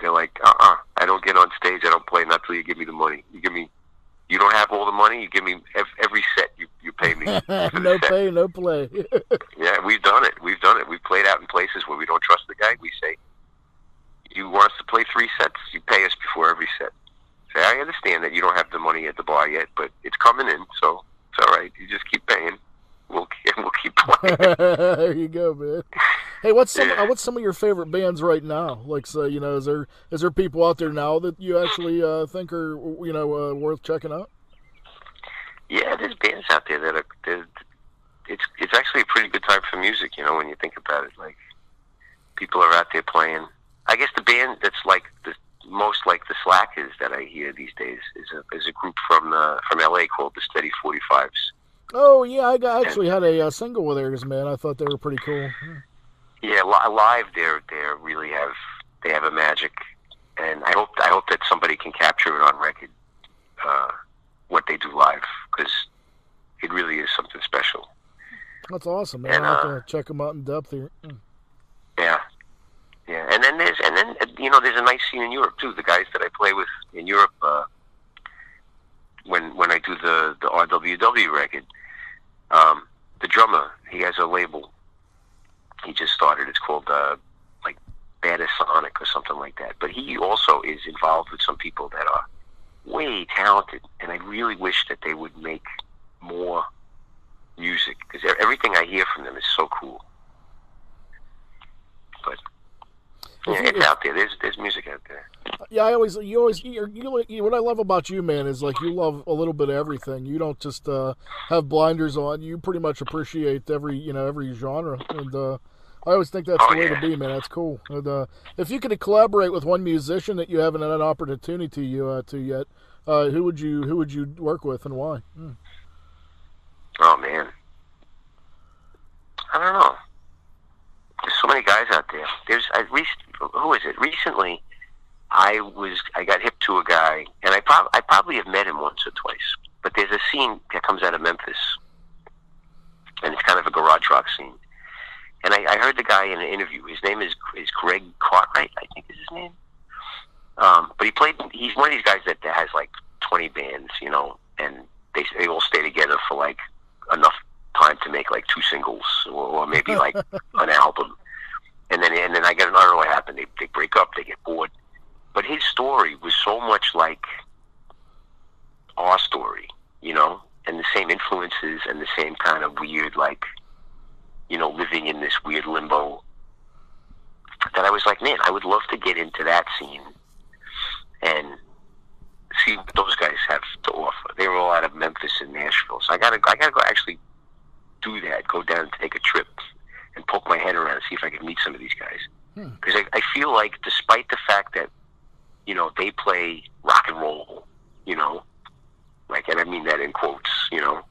They're like, I don't get on stage. I don't play not till you give me the money. You don't have all the money. You give me every set. You pay me. No pay, no play. Yeah, we've done it. We've played out in places where we don't trust the guy. We say, you want us to play 3 sets, you pay us before every set. Say, I understand that you don't have the money at the bar yet, but it's coming in, so it's all right. You just keep paying. We'll keep playing. There you go, man. Hey, what's some of your favorite bands right now? Like, so, you know, is there people out there now that you actually think are, you know, worth checking out? Yeah, there's bands out there that are. It's actually a pretty good time for music, you know, when you think about it. Like, people are out there playing. I guess the band that's like the most like the Slackers that I hear these days is a group from LA called the Steady 45s. Oh yeah, I actually had a single with theirs, man. I thought they were pretty cool. Yeah, live they have a magic, and I hope that somebody can capture it on record, what they do live, because it really is something special. That's awesome, man. And, I'll have to check them out in depth here. Yeah, and then you know, there's a nice scene in Europe too. The guys that I play with in Europe, when I do the RWW record, the drummer, he has a label. He just started. It's called like Baddest Sonic or something like that. But he also is involved with some people that are way talented, and I really wish that they would make more music, because everything I hear from them is so cool. But yeah, it's out there. There's music out there. Yeah, what I love about you, man, is like you love a little bit of everything. You don't just have blinders on. You pretty much appreciate every genre, and I always think that's the way to be, man. That's cool. And if you could collaborate with one musician that you haven't had an opportunity to yet, who would you work with and why? Oh man, I don't know. There's so many guys out there. Who is it? Recently, I got hip to a guy, and I probably have met him once or twice. But there's a scene that comes out of Memphis, and it's kind of a garage rock scene. And I heard the guy in an interview. His name is Greg Cartwright, I think is his name. But he's one of these guys that has like 20 bands, you know, and they all stay together for like enough time to make like 2 singles or maybe like an album. And then I don't know what happened. They break up, they get bored. But his story was so much like our story, you know, and the same influences and the same kind of weird, like, you know, living in this weird limbo, that I was like, man, I would love to get into that scene and see what those guys have to offer. They were all out of Memphis and Nashville, so I gotta go actually do that. Go down and take a trip and poke my head around and see if I can meet some of these guys. Because I feel like, despite the fact that, you know, they play rock and roll, you know, like, and I mean that in quotes, you know,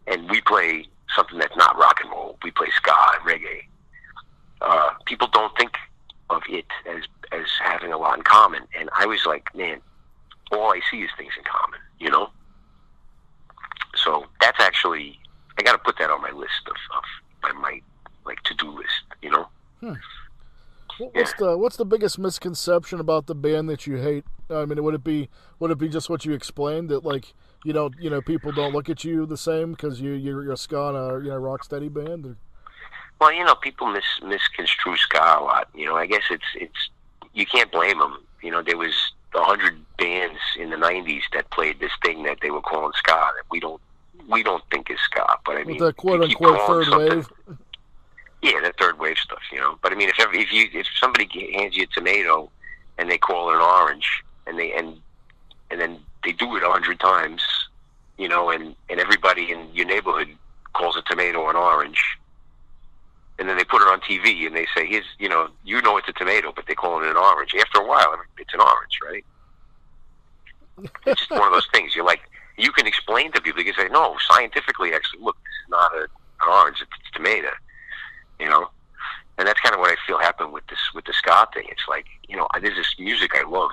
and we play something that's not rock and roll. We play ska and reggae. People don't think of it as having a lot in common. And I was like, man, all I see is things in common, you know? So that's actually, I got to put that on my list of my like to-do list, you know? What's the biggest misconception about the band that you hate? I mean, would it be just what you explained, that like people don't look at you the same because you're a ska and a rock steady band? Or? Well, you know, people misconstrue ska a lot. You know, I guess it's you can't blame them. You know, there was 100 bands in the '90s that played this thing that they were calling ska that we don't think is ska. But I mean, the quote unquote third wave. Yeah, the third wave stuff, you know. But I mean, if somebody hands you a tomato and they call it an orange, and then they do it 100 times, you know, and everybody in your neighborhood calls a tomato an orange, and then they put it on TV and they say, here's, you know it's a tomato, but they call it an orange. After a while, it's an orange, right? It's just one of those things. You're like, you can explain to people. You can say, no, scientifically, actually, look, this is not an orange, it's tomato. You know, and that's kind of what I feel happened with the ska ska thing. It's like, you know, there's this music I love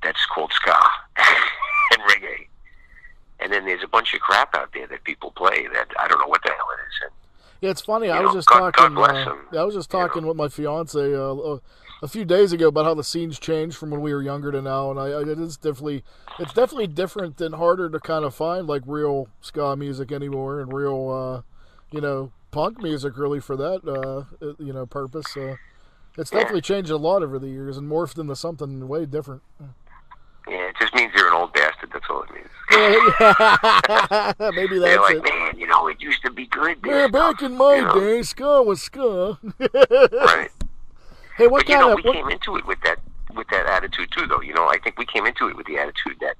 that's called ska and reggae. And then there's a bunch of crap out there that people play that I don't know what the hell it is. And, yeah, it's funny. you I know, was just God talking. bless him, I was just talking with my fiance a few days ago about how the scene's changed from when we were younger to now, and it's definitely different and harder to kind of find like real ska music anymore and real you know, punk music really for that you know, purpose. It's definitely changed a lot over the years and morphed into something way different. Yeah, it just means you're an old bastard. That's all it means. Yeah. Maybe that's They're like, it. man, you know, it used to be good. Yeah, back in my day, ska was ska. Right. Hey, what But you kind know, of? we came into it with that attitude too, though. You know, I think we came into it with the attitude that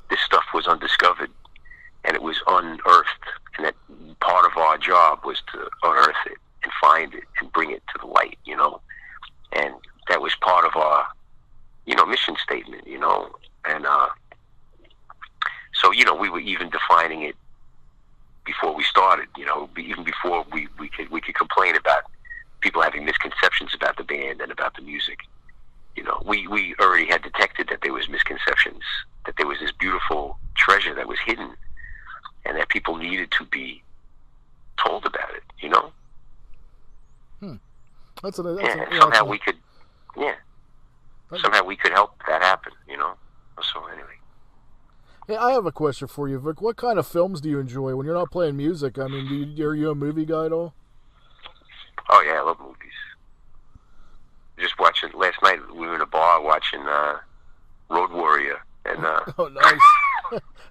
this stuff was undiscovered and it was unearthed, and that part of our job was to unearth it and find it and bring it to the light. You know, and that was part of our, you know, mission statement. You know, and so you know, we were even defining it before we started. You know, even before we could complain about people having misconceptions about the band and about the music. You know, we already had detected that there was misconceptions, that there was this beautiful treasure that was hidden, and that people needed to be told about it. You know. Somehow we could help that happen. You know. So anyway. Hey, I have a question for you, Vic. What kind of films do you enjoy when you're not playing music? I mean, are you a movie guy at all? Oh yeah, I love movies. Just watching last night. We were in a bar watching Road Warrior, and oh, nice.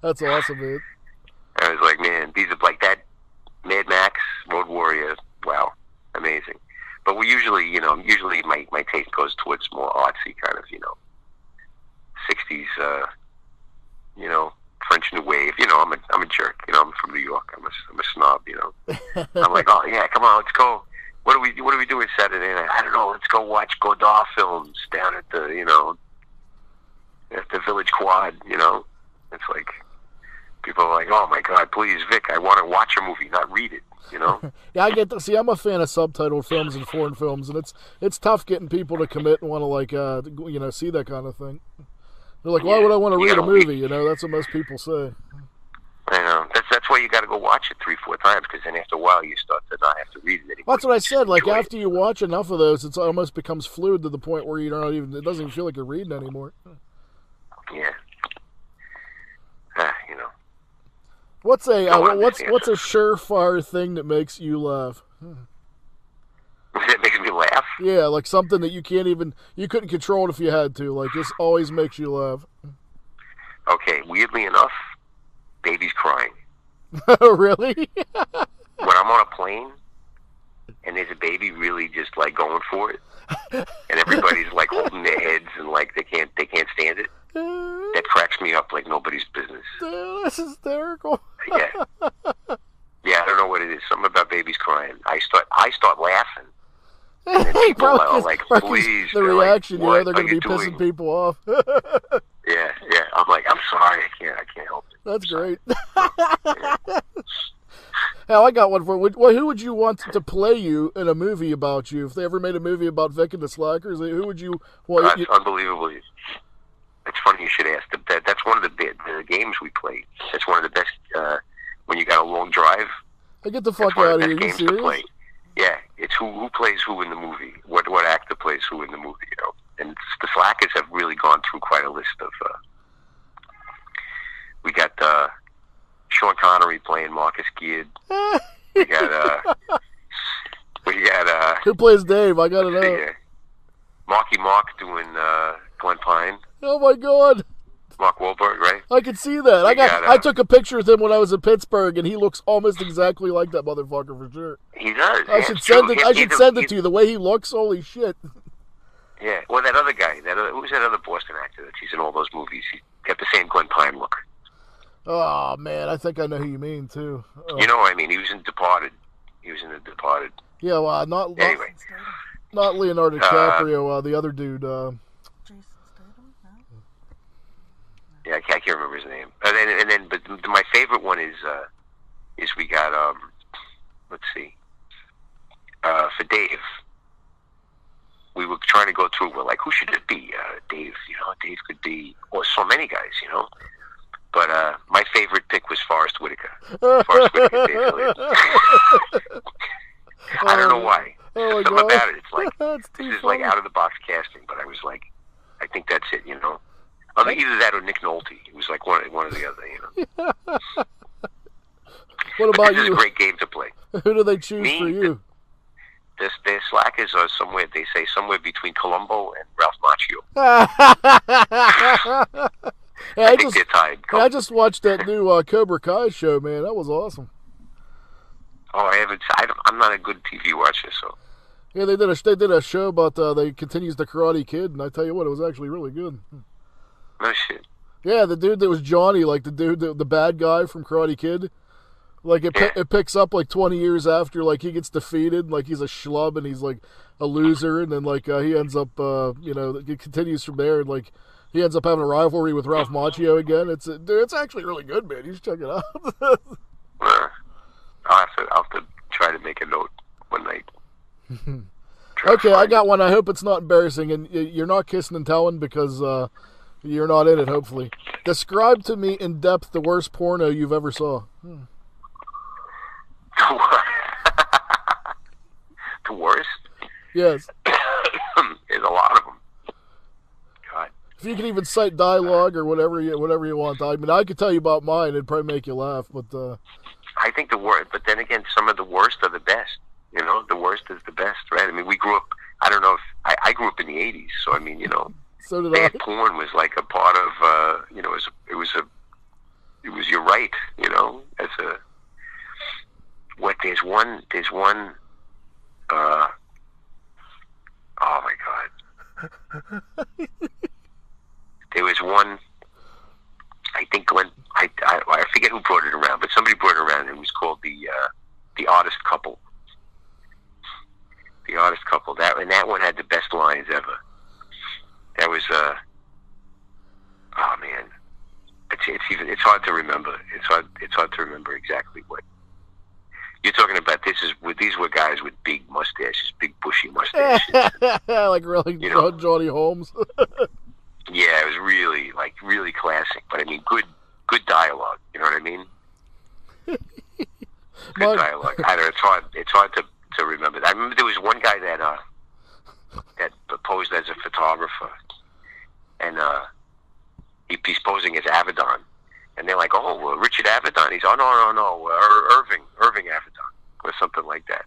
That's awesome, man. I was like, man, these are like that Mad Max, Road Warrior. Wow, amazing. But we usually, you know, my taste goes towards more artsy kind of, you know, 60s, you know, French New Wave. You know, I'm a jerk. You know, I'm from New York. I'm a snob. You know, I'm like, oh yeah, come on, let's go. What are we doing Saturday night? I don't know. Let's go watch Godard films down at the, you know, at the Village Quad. You know, it's like people are like, oh my God, please, Vic, I want to watch a movie, not read it. You know? Yeah, I get that. See, I'm a fan of subtitled films and foreign films, and it's tough getting people to commit and want to like you know, see that kind of thing. They're like, why would I want to read a movie? You know, that's what most people say. I know. That's why you got to go watch it 3-4 times, because then after a while you start to not have to read it anymore. Well, that's what I said. Like after you watch enough of those, it almost becomes fluid to the point where it doesn't even feel like you're reading anymore. Yeah. You know. What's a surefire thing that makes you laugh? That makes me laugh? Yeah, like something that you couldn't control it if you had to. Like this always makes you laugh. Okay, weirdly enough, babies crying. Oh, really? When I'm on a plane and there's a baby really just like going for it, and everybody's like holding their heads and like they can't stand it, that cracks me up like nobody's business. Dude, that's hysterical. Yeah. Yeah, I don't know what it is. Something about babies crying. I start laughing. And then people are like, please. The reaction, like, they're going to be pissing people off. Yeah. I'm like, I'm sorry, I can't help it. That's great. Hell, I got one for you. Who would you want to play you in a movie about you? If they ever made a movie about Vic and the Slackers, who would you want? That's unbelievably. It's funny you should ask. That's one of the games we play. That's one of the best when you got a long drive. I get the fuck out of here. Games to play. Yeah, it's who plays who in the movie. What actor plays who in the movie, you know. And the Slackers have really gone through quite a list of. We got Sean Connery playing Marcus Gibb. We got who plays Dave? I gotta know. Marky Mark doing Glenn Pine. Oh my God. Mark Wahlberg, right? I can see that. I took a picture with him when I was in Pittsburgh, and he looks almost exactly like that motherfucker for sure. He does. I should send it to you. The way he looks, holy shit. Yeah. Well, that other guy, who's that other Boston actor that he's in all those movies? He got the same Glenn Pine look. Oh man, I think I know who you mean too. You know what I mean? He was in Departed. The Departed. Yeah, well, not Leonardo DiCaprio. The other dude. Yeah, I can't remember his name. But my favorite one is we got let's see, for Dave, we were trying to go through. We're like, who should it be? Dave. Dave could be, or so many guys. But my favorite pick was Forrest Whitaker. Forrest Whitaker, Dave Elliott. I don't know why. Oh, something about it. It's like this is like out of the box casting. But I was like, I think that's it. Either that or Nick Nolte. It was like one or the other. What about this is you? a great game to play. Who do they choose for you? Their slackers are somewhere. They say somewhere between Columbo and Ralph Macchio. I think they're tied. I just watched that new Cobra Kai show, man. That was awesome. Oh, I haven't. I'm not a good TV watcher, so. Yeah, they did a show about they continues the Karate Kid, and I tell you what, it was actually really good. No shit. Yeah, the dude that was Johnny, like the bad guy from Karate Kid. Like it picks up like 20 years after, like he gets defeated, like he's a schlub and he's like a loser, and then like he ends up, it continues from there, and like he ends up having a rivalry with Ralph Macchio again. It's actually really good, man. You should check it out. I'll have to try to make a note one night. Okay, I got one. I hope it's not embarrassing, and you're not kissing and telling because you're not in it. Hopefully, describe to me in depth the worst porno you've ever saw. The worst? Yes. There's a lot of them. God. If you can even cite dialogue or whatever you want. I mean, I could tell you about mine. It'd probably make you laugh, but. I think the worst, but then again, some of the worst are the best. The worst is the best, right? I mean, we grew up. I don't know if I grew up in the '80s, so I mean, So did bad I. porn was like a part of. It was your right. As a. What there's one. Oh my God. There was one. I think Glenn. I forget who brought it around, but somebody brought it around. And it was called the Artist Couple. The Artist Couple. That one had the best lines ever. That was oh man. It's hard to remember. It's hard to remember exactly what. You're talking about these were guys with big mustaches, big bushy mustaches. Like really Johnny Holmes. Yeah, it was really classic. But I mean, good dialogue. You know what I mean? Good dialogue. I don't know, it's hard to remember. I remember there was one guy that posed as a photographer, and he's posing as Avedon. And they're like, oh, Richard Avedon. He's, no, Irving Avedon, or something like that.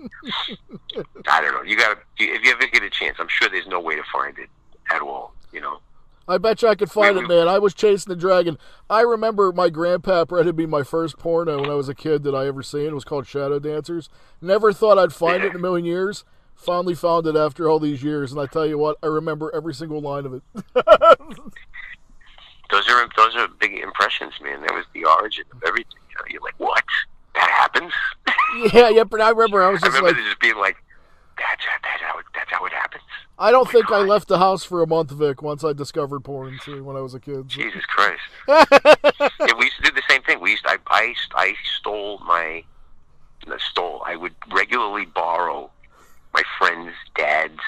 I don't know. If you ever get a chance, I'm sure there's no way to find it at all. I bet you I could find it, man. I was chasing the dragon. I remember my grandpap rented me my first porno when I was a kid that I ever seen. It was called Shadow Dancers. Never thought I'd find it in a million years. Finally found it after all these years, and I tell you what, I remember every single line of it. Those are big impressions, man. That was the origin of everything. You're like, what? That happens? Yeah, but I remember I was just remember just being like, that's how it happens. I don't think I left the house for a month, Vic, once I discovered porn too, when I was a kid. So. Jesus Christ. Yeah, we used to do the same thing. I I would regularly borrow my friend's dad's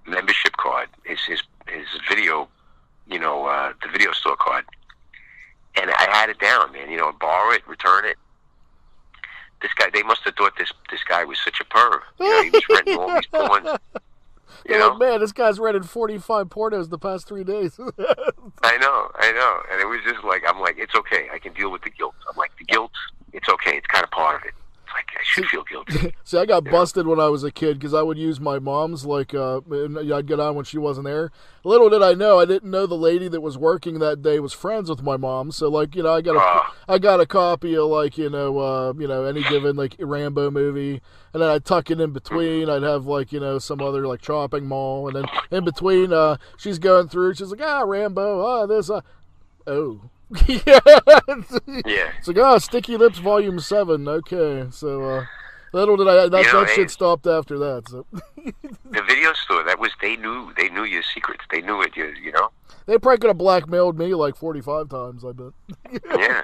membership card, his video, the video store card. And I had it down, man, borrow it, return it. This guy, they must have thought this guy was such a perv. He was renting all these porns. Like, man, this guy's rented 45 pornos the past 3 days. I know. And it was just like, I'm like, it's okay. I can deal with the guilt. I'm like, the guilt, it's okay. It's kind of part of it. It's like, I should feel guilty. See, I got busted when I was a kid because I would use my mom's, and I'd get on when she wasn't there. Little did I know, I didn't know the lady that was working that day was friends with my mom. So, I got a copy of, any given, Rambo movie. And then I'd tuck it in between. I'd have, some other, chopping mall. And then in between, she's going through. She's like, Rambo, this, oh. Yeah. It's like, Sticky Lips Volume 7. Okay. So, little did I, that shit stopped after that. So. The video store, they knew your secrets. They knew it, They probably could have blackmailed me 45 times, I bet. Yeah.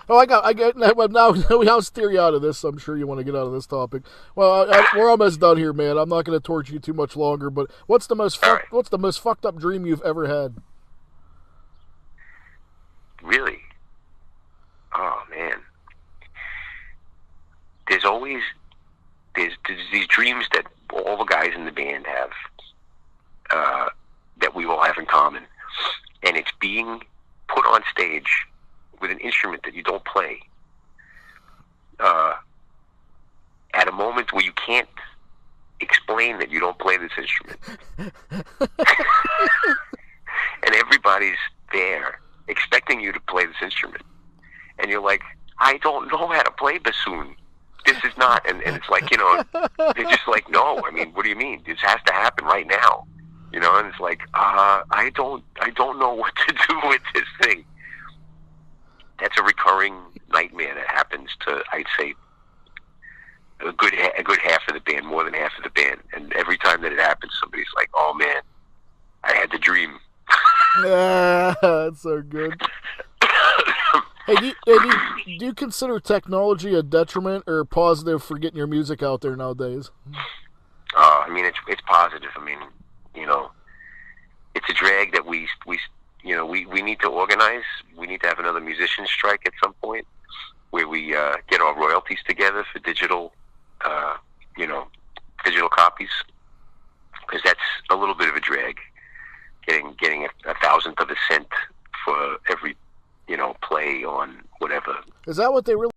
Oh, I get. Now steer you out of this. I'm sure you want to get out of this topic. Well, we're almost done here, man. I'm not going to torture you too much longer. But what's the most fucked up dream you've ever had? Really? Oh man. There's these dreams that all the guys in the band have, that we all have in common, and it's being put on stage with an instrument that you don't play, at a moment where you can't explain that you don't play this instrument. And everybody's there expecting you to play this instrument. And you're like, I don't know how to play bassoon. This is not, and it's like, they're just like, no, I mean, what do you mean? This has to happen right now. And it's like, I don't know what to do with this thing. That's a recurring nightmare that happens to, I'd say, a good half of the band, more than half of the band. And every time that it happens, somebody's like, oh man, I had the dream. That's so good. Hey, do you consider technology a detriment or positive for getting your music out there nowadays? I mean, it's positive. I mean, it's a drag that we need to organize. We need to have another musician strike at some point where we get our royalties together for digital copies, because that's a little bit of a drag. Getting a thousandth of a cent for every play on whatever. Is that what they really